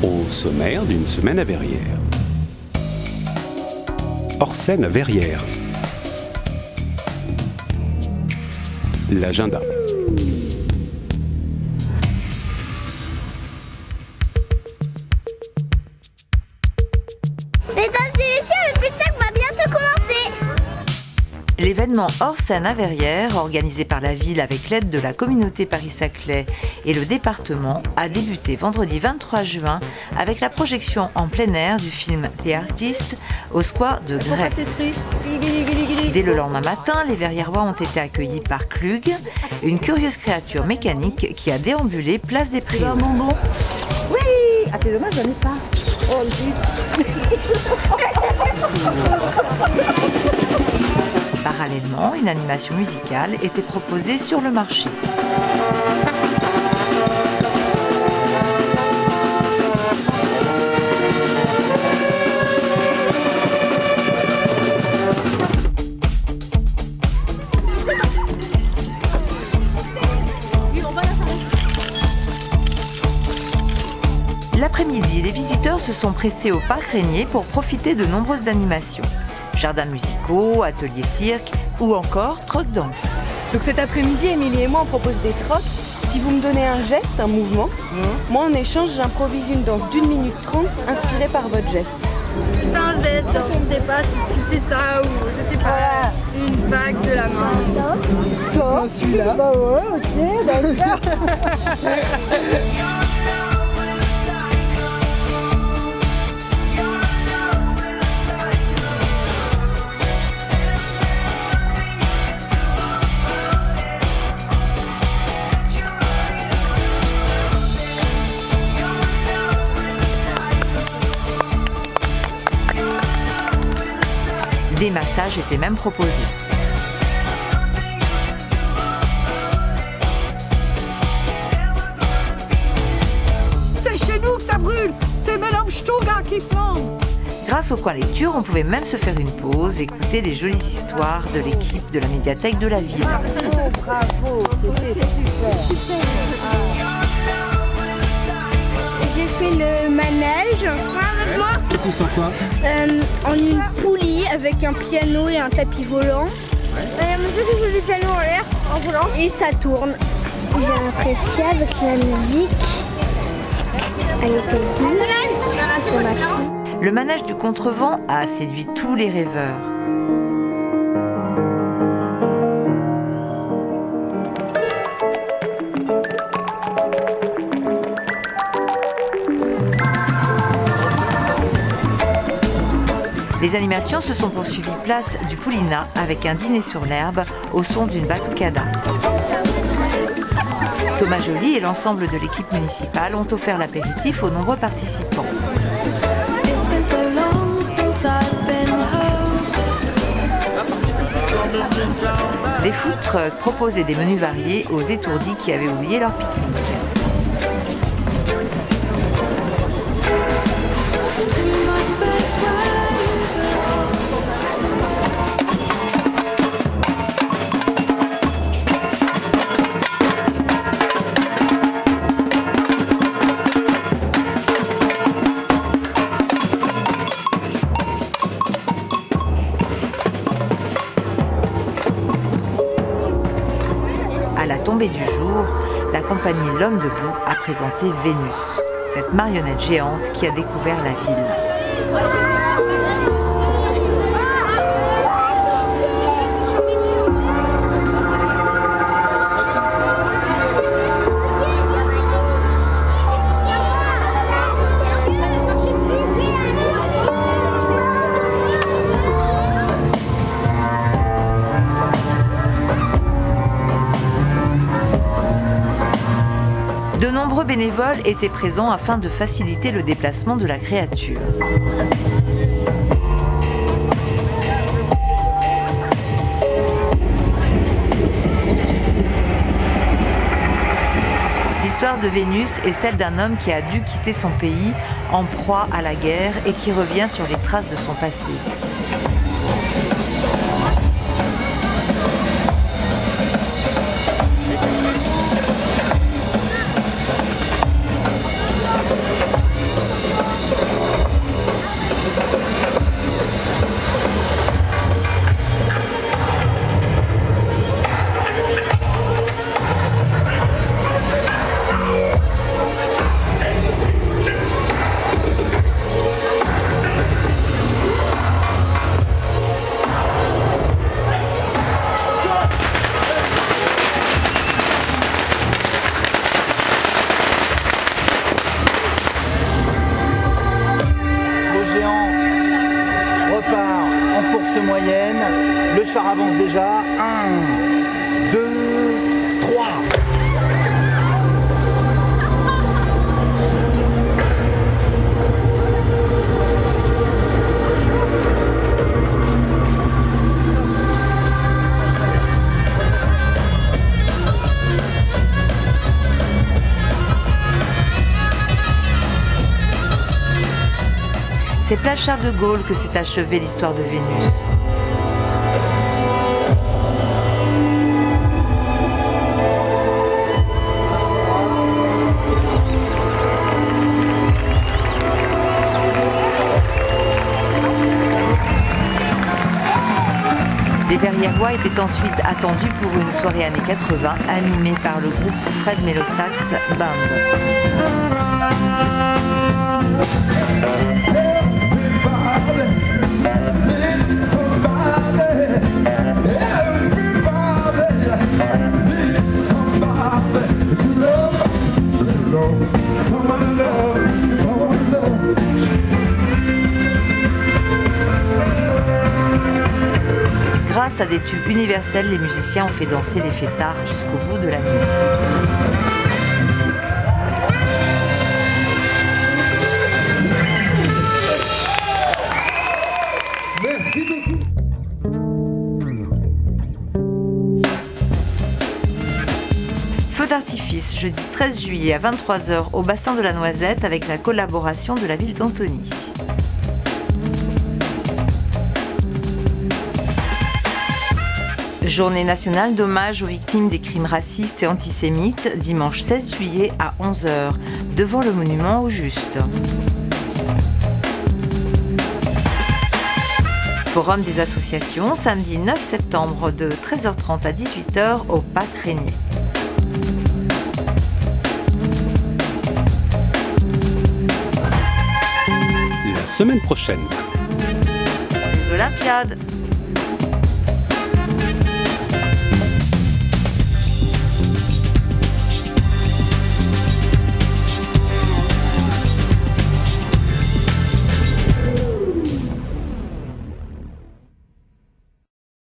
Au sommaire d'une semaine à Verrières. Hors scène à Verrières. L'agenda. L'événement hors scène à Verrières, organisé par la ville avec l'aide de la communauté Paris-Saclay et le département, a débuté vendredi 23 juin avec la projection en plein air du film The Artist au square de Grès. Dès le lendemain matin, les Verriérois ont été accueillis par Klug, une curieuse créature mécanique qui a déambulé place des Prés. Oui. Ah, c'est dommage, j'en ai pas. Oh, zut. Parallèlement, une animation musicale était proposée sur le marché. L'après-midi, les visiteurs se sont pressés au parc Régnier pour profiter de nombreuses animations. Jardins musicaux, ateliers cirque ou encore troc danse. Donc cet après-midi, Émilie et moi on propose des trocs. Si vous me donnez un geste, un mouvement, moi en échange j'improvise une danse d'1 minute 30 inspirée par votre geste. Tu fais un geste, genre, je sais pas, tu fais ça ou je sais pas, une vague de la main. Ça, celui-là. Bah ouais, ok, d'accord. Des massages étaient même proposés. C'est chez nous que ça brûle. C'est Madame Stuga qui flambe. Grâce au coin lecture, on pouvait même se faire une pause, écouter des jolies histoires de l'équipe de la médiathèque de la ville. Oh, bravo, c'était super. J'ai fait le manège. Ça consiste en quoi? En une poulie avec un piano et un tapis volant. Monsieur qui fait du piano en l'air, en volant. Et ça tourne. J'ai apprécié avec la musique. Elle était douce. Ça m'a plu. Le manège du contrevent a séduit tous les rêveurs. Les animations se sont poursuivies place du Poulinat avec un dîner sur l'herbe au son d'une batucada. Thomas Joly et l'ensemble de l'équipe municipale ont offert l'apéritif aux nombreux participants. Des food trucks proposaient des menus variés aux étourdis qui avaient oublié leur pique-nique. À la tombée du jour, la compagnie L'Homme Debout a présenté Vénus, cette marionnette géante qui a découvert la ville. De nombreux bénévoles étaient présents afin de faciliter le déplacement de la créature. L'histoire de Vénus est celle d'un homme qui a dû quitter son pays en proie à la guerre et qui revient sur les traces de son passé. moyenne. Le char avance déjà. 1, 2, 3. C'est place Charles de Gaulle que s'est achevée l'histoire de Vénus. Les Verriérois étaient ensuite attendus pour une soirée années 80 animée par le groupe Fred Melosax Band. Grâce à des tubes universels, les musiciens ont fait danser les fêtards jusqu'au bout de la nuit. Merci beaucoup. Feu d'artifice, jeudi 13 juillet à 23h au bassin de la Noisette avec la collaboration de la ville d'Antony. Journée nationale d'hommage aux victimes des crimes racistes et antisémites, dimanche 16 juillet à 11h, devant le monument au Juste. Forum des associations, samedi 9 septembre de 13h30 à 18h au Parc Régnier. La semaine prochaine. Les Olympiades.